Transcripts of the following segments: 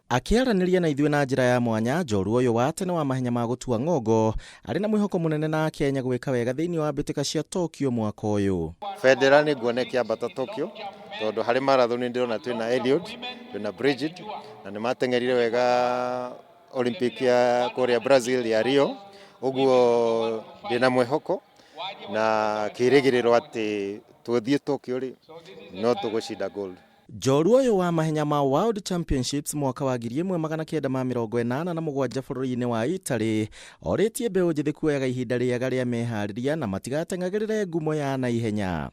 Akiaraniria na ithuĩ na njĩra ya mwanya, njorua ũyũ wa tene wa mahenya ma gũtua ng'ongo arĩ na mwĩhoko mũnene na Kenya gwĩka wega thĩinĩ wa mbĩtĩka cia Tokyo mwaka ũyũ. Federa nĩ nguona kĩambata Tokyo tondũ harĩ marathon ndĩrona twĩna Eliud, twĩna Bridget na nĩ matengerire wega Olympic ya kũrĩa Brazil ya Rio. Ũguo ndĩna mwĩhoko na kĩrĩgĩrĩro atĩ tũthiĩ Tokyo rĩ no tũgũcinda gold. Njorua ũyũ wa mahenya ma World Championships mwaka wa 1987 bũrũri-inĩ wa Italy orĩtie mbeũ njĩthĩ kuoyaga ihinda rĩega rĩa meharĩria na matigateng'agĩrĩre ngumo ya naihenya.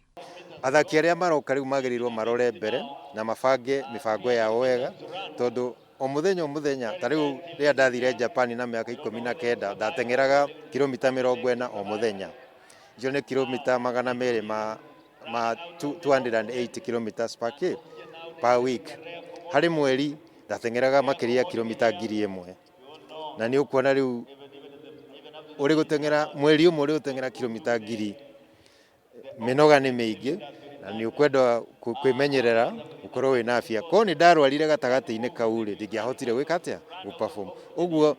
Athaki arĩa maroka rĩu magĩrĩirwo marore mbere na mabange mĩbango yao wega tondũ o mũthenya ta rĩu rĩrĩa ndathire Japan na mĩaka 19 ndateng'eraga kilomita 40 o mũthenya. Icio nĩ kilomita 200 ma 280 kilometers per week. Harĩ mweri ndateng'eraga makĩria kilomita 1000. Na nĩ ũkuona rĩu ũrĩ gũteng'era mweri ũmwe ũrĩ gũteng'era kilomita 1000. Mĩnoga nĩ mĩingĩ na nĩ ũkwenda kwĩmenyerera ũkorwo wĩna afya. Ko nĩ ndarwarire gatagatĩ-inĩ kau rĩ ndingĩahotire gwĩka atĩa gũ-perform. Ũguo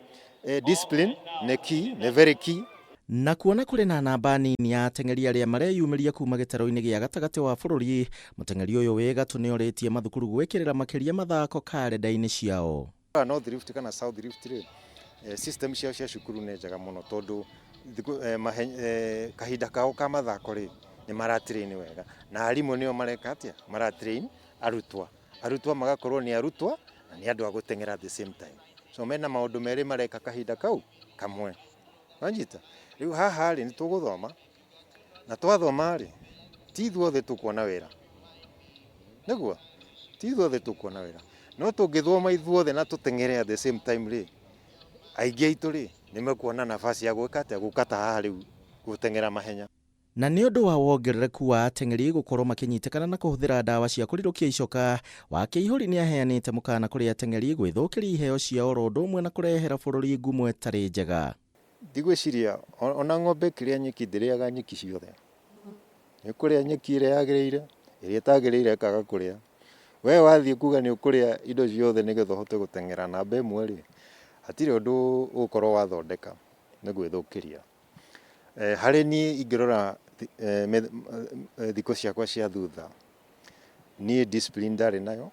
discipline nĩ key, nĩ very key. Na kuona kũrĩ na namba nini ya ateng'eri arĩa mareyumĩria kuma gĩtaro-inĩ gĩa gatagatĩ wa bũrũri, mũteng'eri ũyũ wĩ gatũ nĩ orĩtie mathukuru gwĩkĩrĩra makĩria mathako karenda-inĩ ciao. North Rift kana South Rift rĩ system ciao cia cukuru nĩ njega mũno tondũ kahinda kao ka mathako rĩ nĩ maratrain wega na arimũ nĩo mareka atĩa maratrain arutwa magakorwo nĩ arutwa na nĩ andũ a gũteng'era at the same time. So mena maũndũ merĩ mareka kahinda kau kamwe. Wanjita rĩu haha rĩ nĩ tũgũthoma na twathoma rĩ ti ithuothe tũkuona wĩra. Nĩguo ti ithuothe tũkuona wĩra no tũngĩthoma ithuothe na tũteng'ere at the same time rĩ aingĩ aitũ rĩ nĩ mekuona nafasi ya gũkata haha rĩu gũteng'era mahenya. Na nĩ ũndũ wa wongerereku wa ateng'eri gũkorwo makĩnyitĩkana na kũhũthĩra ndawa cia kũrirũkia icoka, Wakiihuri nĩ aheanĩte mũkana kũrĩ ateng'eri gwĩthũkĩria iheo ciao oro ũndũ ũmwe na kũrehera bũrũri ngumo ĩtarĩ njega. Ndigwĩciria ona ng'ombe kĩrĩa nyeki ndĩrĩaga nyeki ciothe. Nĩ kũrĩa nyeki ĩrĩa yagĩrĩire, ĩrĩa ĩtagĩrĩire ĩkaga kũrĩa. We wathiĩ kuga nĩ ũkũrĩa indo ciothe nĩgetha ũhote gũteng'era namba ĩmwe rĩ hatirĩ ũndũ ũgũkorwo wathondeka nĩ gwĩthũkĩria. Harĩ niĩ ingĩrora thikũ ciakwa cia thutha niĩ discipline ndarĩ nayo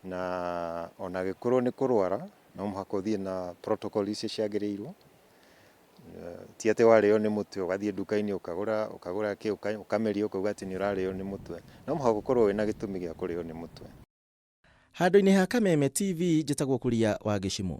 na ona gĩkorwo nĩ kũrwara no mũhaka ũthiĩ na protocol icio ciagĩrĩirwo. Ti atĩ warĩo nĩ mũtwe ũgathiĩ nduka-inĩ ũkagũra ũkameria ũkauga atĩ nĩ ũrarĩo nĩ mũtwe. No mũhaka ũkorwo wĩna gĩtũmi gĩa kũrĩo nĩ mũtwe. Handũ-inĩ ha Kameme TV njĩtagwo Kuria wa Gĩcimũ.